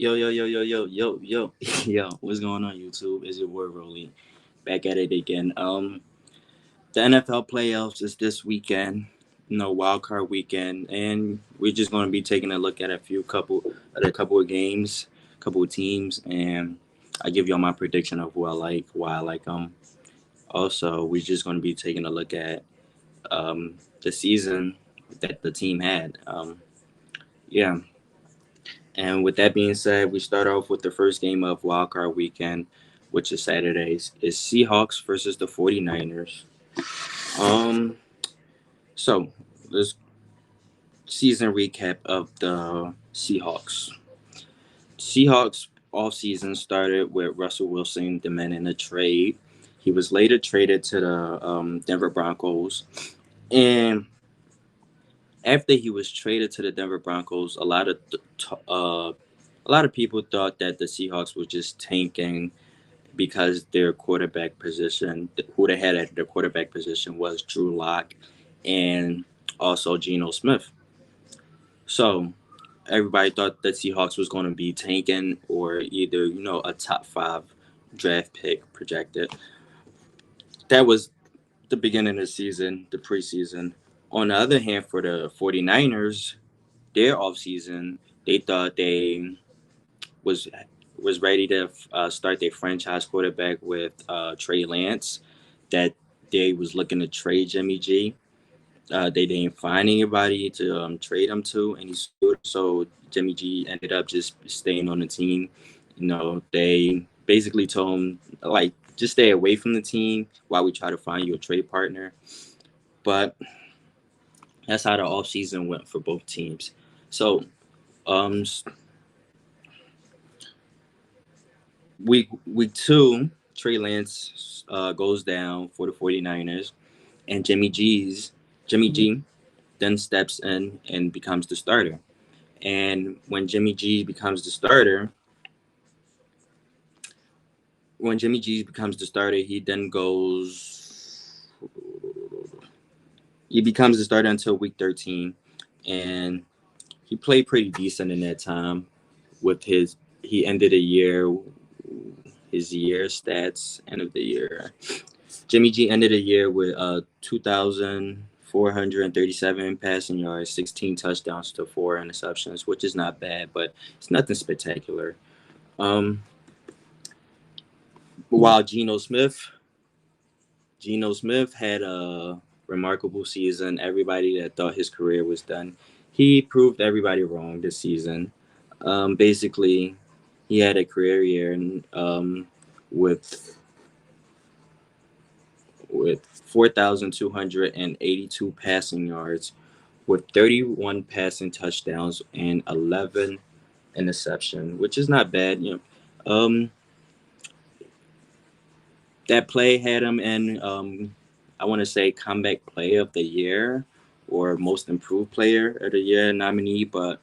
Yo, yo, yo, yo, yo, yo, yo, yo, what's going on, YouTube? Is your boy Rolly back at it again? The NFL playoffs is this weekend, Wildcard weekend, and we're just going to be taking a look at a couple of games, couple of teams, and I give y'all my prediction of who I like, why I like them. Also, we're just going to be taking a look at the season that the team had. Yeah, And with that being said, we start off with the first game of Wildcard Weekend, which is Saturdays. Is Seahawks versus the 49ers. Um, so this season recap of the Seahawks. Seahawks offseason started with Russell Wilson demanding a trade. He was later traded to the Denver Broncos, and after he was traded to the Denver Broncos, a lot of people thought that the Seahawks were just tanking because their quarterback position, who they had at their quarterback position, was Drew Lock and also Geno Smith. So everybody thought that Seahawks was going to be tanking or either a top five draft pick projected. That was the beginning of the season, the preseason. On the other hand, for the 49ers, their offseason, they thought they was was ready to start their franchise quarterback with Trey Lance. That they was looking to trade Jimmy G. They didn't find anybody to trade him to, and he sued. So Jimmy G ended up just staying on the team. They basically told him like just stay away from the team while we try to find you a trade partner. But that's how the offseason went for both teams. So um, week two, Trey Lance goes down for the 49ers, and Jimmy G then steps in and becomes the starter. And when Jimmy G becomes the starter, he becomes the starter until week 13, and he played pretty decent in that time. With he ended the year, his year stats end of the year. Jimmy G ended the year with 2,437 passing yards, 16 touchdowns to 4 interceptions, which is not bad, but it's nothing spectacular. Um, while Geno Smith had a remarkable season. Everybody that thought his career was done, he proved everybody wrong this season. Basically, he had a career year with 4,282 passing yards, with 31 passing touchdowns and 11 interception, which is not bad. That play had him in, I want to say, comeback player of the year or most improved player of the year nominee. But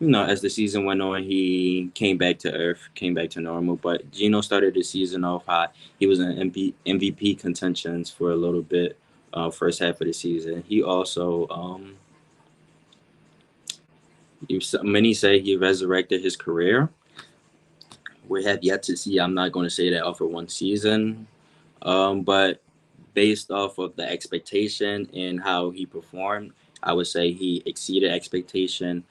as the season went on, he came back to earth, came back to normal. But Geno started the season off hot. He was in MVP contentions for a little bit, first half of the season. He also, many say he resurrected his career. We have yet to see. I'm not going to say that off of one season, but based off of the expectation and how he performed, I would say he exceeded expectation,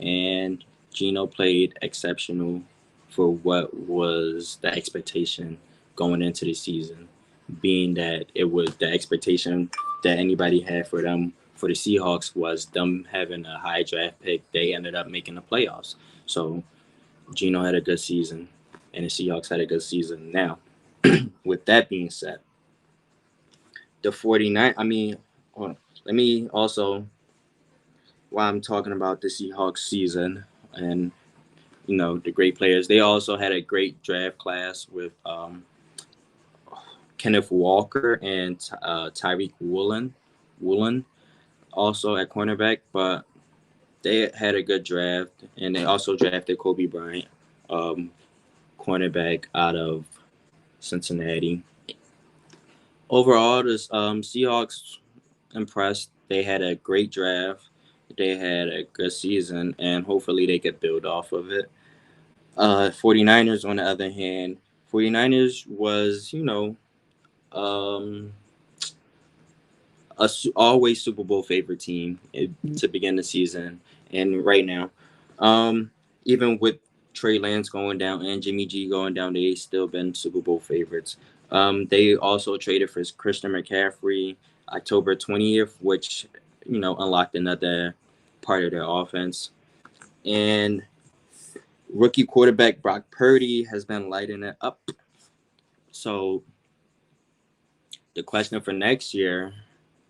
and Gino played exceptional for what was the expectation going into the season, being that it was the expectation that anybody had for them for the Seahawks was them having a high draft pick. They ended up making the playoffs. So Gino had a good season, and the Seahawks had a good season. Now, with that being said, the 49, I mean, hold on. Let me also, while I'm talking about the Seahawks season and the great players. They also had a great draft class with Kenneth Walker and Tyreek Woolen also at cornerback, but they had a good draft, and they also drafted Kobe Bryant, um, cornerback out of Cincinnati. Overall, this Seahawks impressed. They had a great draft. They had a good season, and hopefully they could build off of it. 49ers, on the other hand, 49ers was, um, always Super Bowl favorite team to begin the season, and right now, um, even with Trey Lance going down and Jimmy G going down, they still been Super Bowl favorites. They also traded for Christian McCaffrey October 20th, which unlocked another part of their offense. And rookie quarterback Brock Purdy has been lighting it up. So the question for next year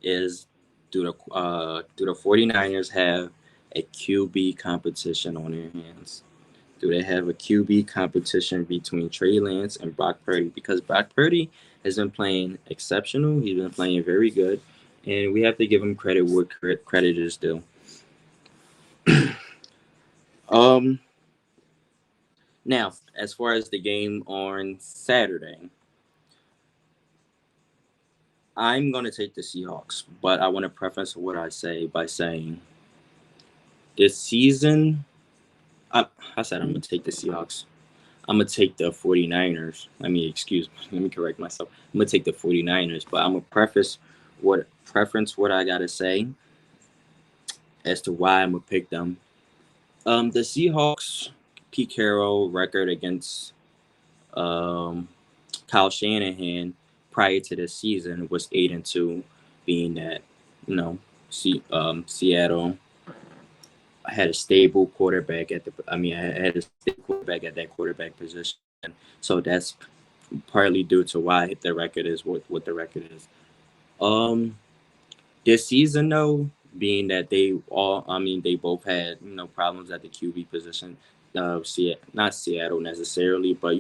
is, do the 49ers have a QB competition on their hands? Do they have a QB competition between Trey Lance and Brock Purdy? Because Brock Purdy has been playing exceptional. He's been playing very good, and we have to give him credit where credit is due. um, Now, as far as the game on Saturday, I'm going to take the Seahawks, but I want to preface what I say by saying this season, I said I'm going to take the Seahawks. I'm going to take the 49ers. Let me correct myself. I'm going to take the 49ers, but I'm going to preference what I got to say as to why I'm going to pick them. The Seahawks, Pete Carroll record against um, Kyle Shanahan prior to this season was 8-2, being that Seattle had a stable quarterback I had a stable quarterback at that quarterback position, so that's partly due to why the record is what the record is. Um, this season though, being that they both had problems at the QB position. Not Seattle necessarily, but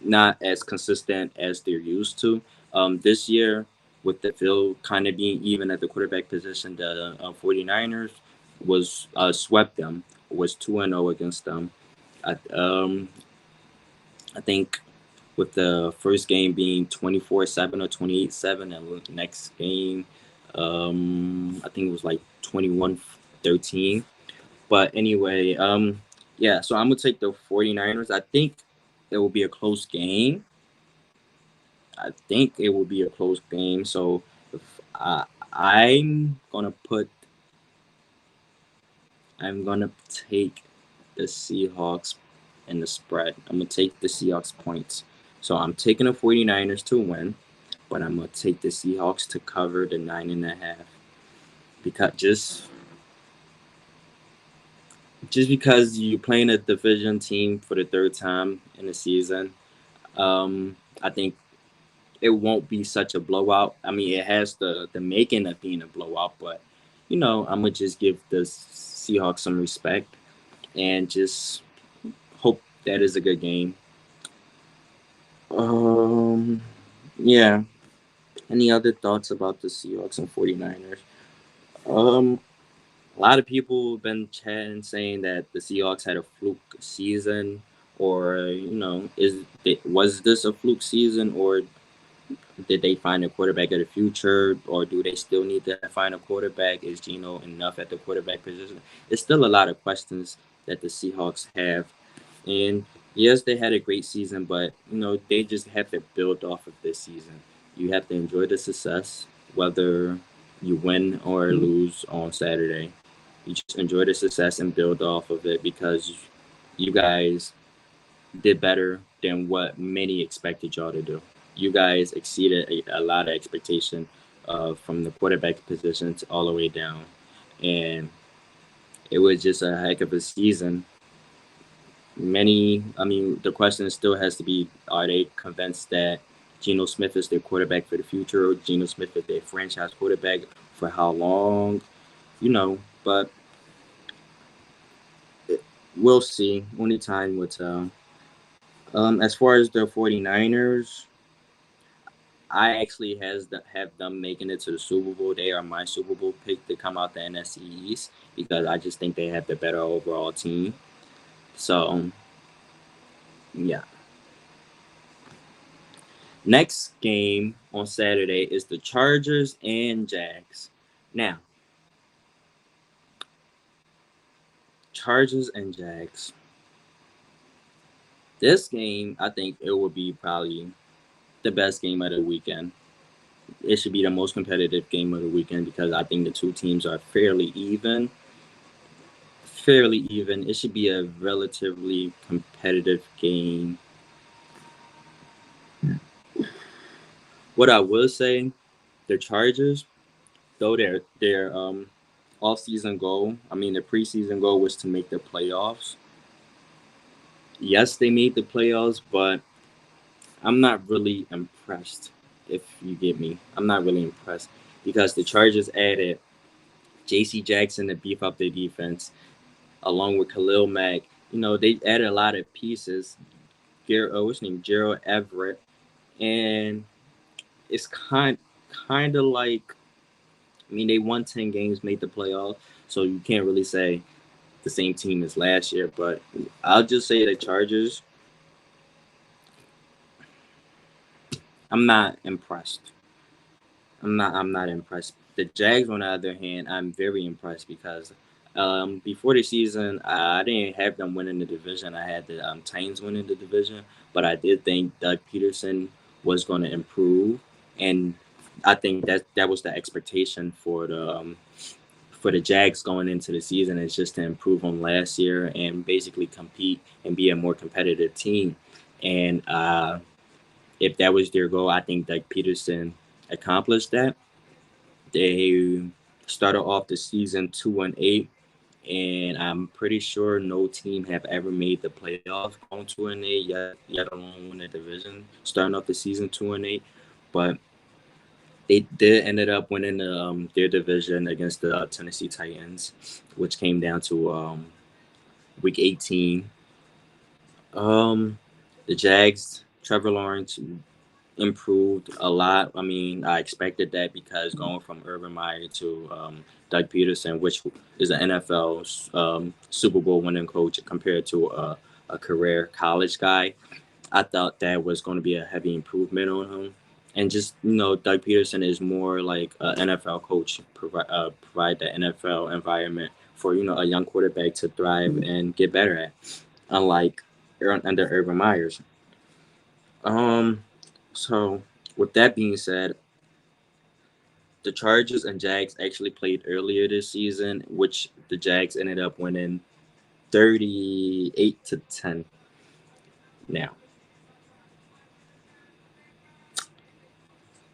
not as consistent as they're used to. This year, with the field kind of being even at the quarterback position, the 49ers swept them, was 2-0 against them. I think with the first game being 24-7 or 28-7, and the next game, I think it was like 21-13. But anyway, yeah, so I'm going to take the 49ers. I think it will be a close game. So if I'm gonna put, I'm gonna take the Seahawks and the spread. I'm gonna take the Seahawks points. So I'm taking the 49ers to win, but I'm gonna take the Seahawks to cover the 9.5 because just because you're playing a division team for the third time in the season, I think it won't be such a blowout. I mean, it has the making of being a blowout, but I'm gonna just give the Seahawks some respect and just hope that is a good game. Um, yeah. Any other thoughts about the Seahawks and 49ers? Um, a lot of people have been chatting saying that the Seahawks had a fluke season, or was this a fluke season, or did they find a quarterback of the future, or do they still need to find a quarterback? Is Geno enough at the quarterback position? There's still a lot of questions that the Seahawks have. And yes, they had a great season, but they just have to build off of this season. You have to enjoy the success, whether you win or lose on Saturday. You just enjoy the success and build off of it because you guys did better than what many expected y'all to do. You guys exceeded a lot of expectation from the quarterback position to all the way down, and it was just a heck of a season. The question still has to be: are they convinced that Geno Smith is their quarterback for the future, or Geno Smith is their franchise quarterback for how long? But we'll see. Only time will tell. As far as the 49ers, I actually have them making it to the Super Bowl. They are my Super Bowl pick to come out the NFC East because I just think they have the better overall team. So, yeah. Next game on Saturday is the Chargers and Jags. Now, Chargers and Jags. This game, I think it will be probably the best game of the weekend. It should be the most competitive game of the weekend because I think the two teams are fairly even. Fairly even. It should be a relatively competitive game. What I will say, the Chargers, though their off season goal, I mean the preseason goal was to make the playoffs. Yes, they made the playoffs, but I'm not really impressed. If you get me, I'm not really impressed because the Chargers added J.C. Jackson to beef up their defense, along with Khalil Mack. They added a lot of pieces. What's his name? Gerald Everett, and it's kind of like, I mean, they won 10 games, made the playoff, so you can't really say the same team as last year. But I'll just say the Chargers. I'm not impressed. I'm not impressed. The Jags, on the other hand, I'm very impressed because before the season, I didn't have them winning the division. I had the Titans winning the division, but I did think Doug Peterson was going to improve, and I think that was the expectation for the Jags going into the season, is just to improve on last year and basically compete and be a more competitive team. And if that was their goal, I think Doug Peterson accomplished that. They started off the season 2-8, and I'm pretty sure no team have ever made the playoffs going 2-8, yet alone win the division. Starting off the season 2-8, but they did ended up winning their division against the Tennessee Titans, which came down to week 18. Um, the Jags, Trevor Lawrence improved a lot. I mean, I expected that because going from Urban Meyer to Doug Peterson, which is an NFL Super Bowl winning coach, compared to a career college guy, I thought that was going to be a heavy improvement on him. And just, Doug Peterson is more like an NFL coach, provide the NFL environment for, a young quarterback to thrive and get better at, unlike under Urban Myers. Um, so with that being said, the Chargers and Jags actually played earlier this season, which the Jags ended up winning 38-10. Now,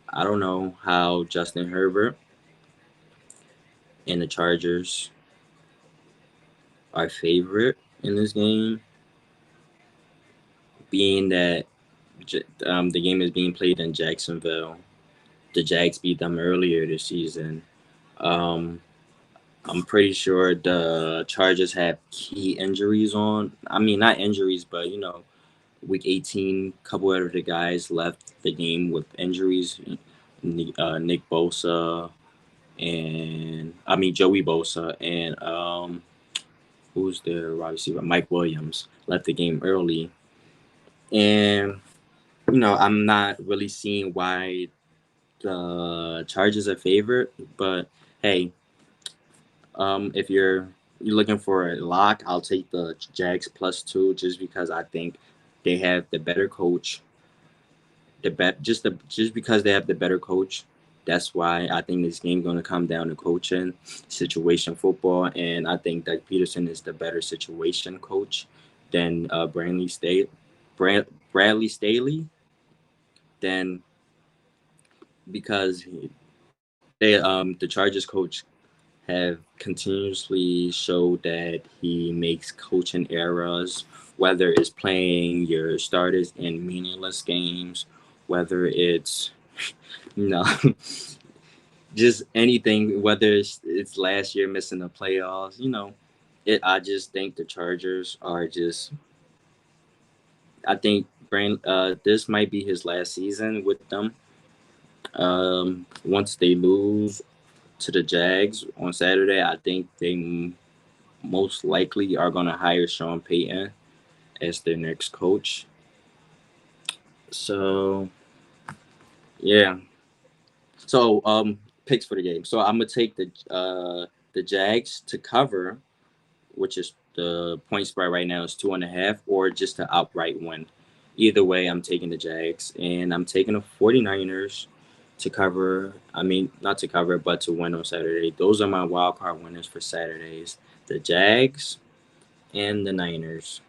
I don't know how Justin Herbert and the Chargers are favorite in this game, being that the game is being played in Jacksonville. The Jags beat them earlier this season. Um, I'm pretty sure the Chargers have key injuries on. I mean, not injuries, but week 18, a couple of the guys left the game with injuries. Nick Bosa and I mean Joey Bosa and who's their wide receiver? Mike Williams left the game early, and I'm not really seeing why the Chargers are favored. But hey, if you're looking for a lock, I'll take the Jags +2 just because I think they have the better coach. Just because they have the better coach. That's why I think this game going to come down to coaching, situation football, and I think that Peterson is the better situation coach than Bradley Staley. Then because the Chargers coach have continuously showed that he makes coaching errors, whether it's playing your starters in meaningless games, whether it's you know just anything, whether it's last year missing the playoffs. I just think the Chargers are just. I think this might be his last season with them. Once they lose to the Jags on Saturday, I think they most likely are going to hire Sean Payton as their next coach. So yeah. So picks for the game. So I'm gonna take the Jags to cover, which is The point spread right now is 2.5, or just to outright win. Either way, I'm taking the Jags, and I'm taking the 49ers to cover. I mean, not to cover, but to win on Saturday. Those are my wild card winners for Saturdays: the Jags and the Niners.